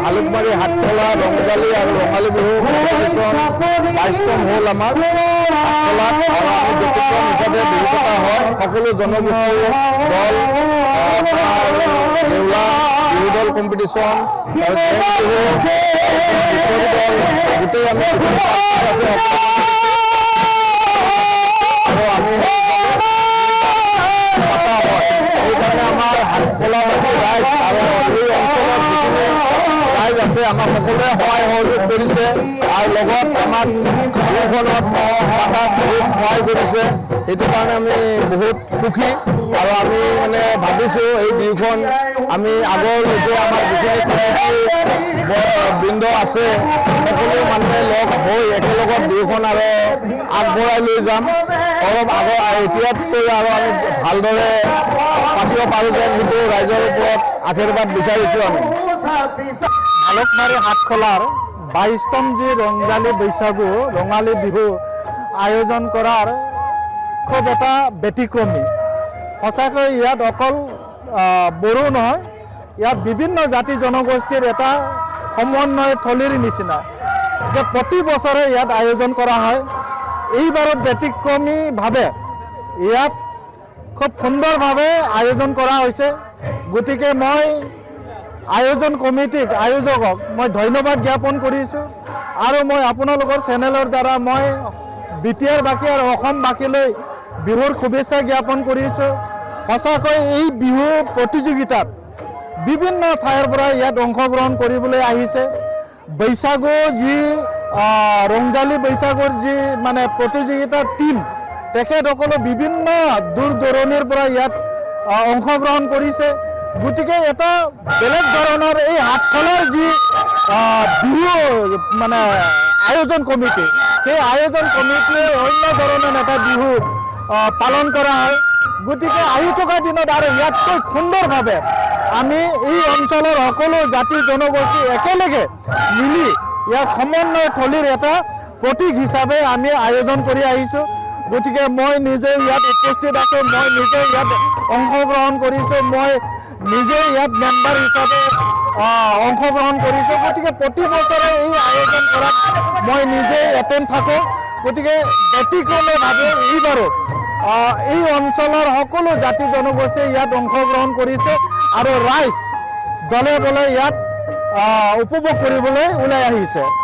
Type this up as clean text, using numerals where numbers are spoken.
ভালুকমাৰী হাটখোলা ৰংজালী আৰু ৰঙালী বিহু কম্পিটিশ্যন 22তম হ'ল আমাৰ হাটখোলাত আৰু আমি ব্যতিক্ৰম হিচাপে বিহু পতা হয় সকলো জনগোষ্ঠীৰ দল দেউলা বিহু দল কম্পিটিশ্যন আৰু বিহু দল গোটেই আমি আছে আৰু আমি পতা হয় সেইকাৰণে আমাৰ হাটখোলাবাসী ৰাইজ আৰু এই অঞ্চলত যিখিনি ৰাইজ আছে আমাক সকলোৱে সহায় সহযোগ কৰিছে আৰু লগত আমাক বিহুখনত পতাত বহুত সহায় কৰিছে সেইটো কাৰণে আমি বহুত সুখী আৰু আমি মানে ভাবিছোঁ এই বিহুখন আমি আগলৈকে আমাৰ যিখিনি বৃন্দ আছে সকলো মানুহে লগ হৈ একেলগত বিহুখন আৰু আগবঢ়াই লৈ যাম অলপ এতিয়াতকৈ আৰু আমি ভালদৰে পাতিব পাৰোঁ যেন সেইটো ৰাইজৰ ওপৰত আশীৰ্বাদ বিচাৰিছোঁ আমি ভালুকমাৰী হাটখোলাৰ 22তম যি ৰংজালী বৈশাগু ৰঙালী বিহু আয়োজন কৰাৰ খুব এটা ব্যতিক্ৰমী সঁচাকৈ ইয়াত অকল বড়ো নহয় ইয়াত বিভিন্ন জাতি জনগোষ্ঠীৰ এটা সমন্বয় থলীৰ নিচিনা যে প্ৰতি বছৰে ইয়াত আয়োজন কৰা হয় এইবাৰো ব্যতিক্ৰমীভাৱে ইয়াত খুব সুন্দৰভাৱে আয়োজন কৰা হৈছে গতিকে মই আয়োজন কমিটিক আয়োজকক মই ধন্যবাদ জ্ঞাপন কৰিছোঁ আৰু মই আপোনালোকৰ চেনেলৰ দ্বাৰা মই বিটিআৰবাসী আৰু অসমবাসীলৈ বিহুৰ শুভেচ্ছা জ্ঞাপন কৰিছোঁ সঁচাকৈ এই বিহু প্ৰতিযোগিতাত বিভিন্ন ঠাইৰ পৰা ইয়াত অংশগ্ৰহণ কৰিবলৈ আহিছে বৈশাগু যি ৰংজালী বৈশাগুৰ যি মানে প্ৰতিযোগিতাৰ টীম তেখেতসকলে বিভিন্ন দূৰ দূৰণিৰ পৰা ইয়াত অংশগ্ৰহণ কৰিছে গতিকে এটা বেলেগ ধৰণৰ এই হাটখোলাৰ যি বিহু মানে আয়োজন কমিটি সেই আয়োজন কমিটিয়ে অন্য ধৰণৰ এটা বিহু পালন কৰা হয় গতিকে আহি থকা দিনত আৰু ইয়াতকৈ সুন্দৰভাৱে আমি এই অঞ্চলৰ সকলো জাতি জনগোষ্ঠী একেলগে মিলি ইয়াৰ সমন্বয় থলীৰ এটা প্ৰতীক হিচাপে আমি আয়োজন কৰি আহিছোঁ গতিকে মই নিজে ইয়াত উপস্থিত আছোঁ মই নিজে ইয়াত অংশগ্ৰহণ কৰিছোঁ মই নিজে ইয়াত মেম্বাৰ হিচাপে অংশগ্ৰহণ কৰিছোঁ গতিকে প্ৰতি বছৰে এই আয়োজন কৰাত মই নিজে এটেণ্ড থাকোঁ গতিকে ব্যতিক্ৰমীভাৱে এইবাৰো এই অঞ্চলৰ সকলো জাতি জনগোষ্ঠীয়ে ইয়াত অংশগ্ৰহণ কৰিছে আৰু ৰাইজ দলে বলে ইয়াত উপভোগ কৰিবলৈ ওলাই আহিছে।